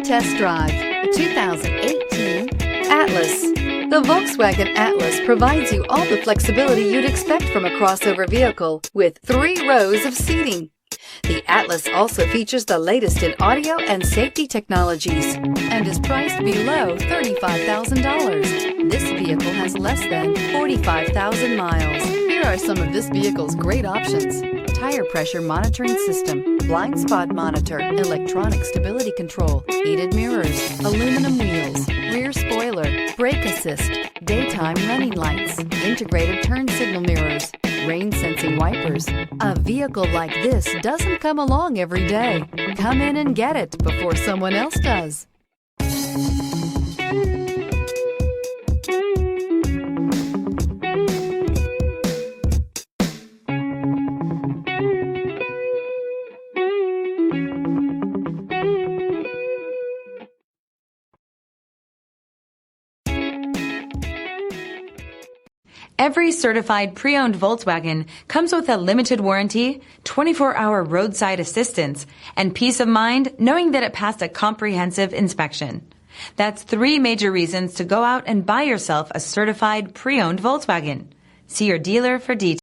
Come test drive the 2018 Atlas. The Volkswagen Atlas provides you all the flexibility you'd expect from a crossover vehicle with 3 rows of seating. The Atlas also features the latest in audio and safety technologies and is priced below $35,000. This vehicle has less than 45,000 miles. Here are some of this vehicle's great options: tire pressure monitoring system, blind spot monitor, electronic stability control, heated mirrors, aluminum wheels, rear spoiler, brake assist, daytime running lights, integrated turn signal mirrors, rain sensing wipers. A vehicle like this doesn't come along every day. Come in and get it before someone else does. Every certified pre-owned Volkswagen comes with a limited warranty, 24-hour roadside assistance, and peace of mind knowing that it passed a comprehensive inspection. That's 3 major reasons to go out and buy yourself a certified pre-owned Volkswagen. See your dealer for details.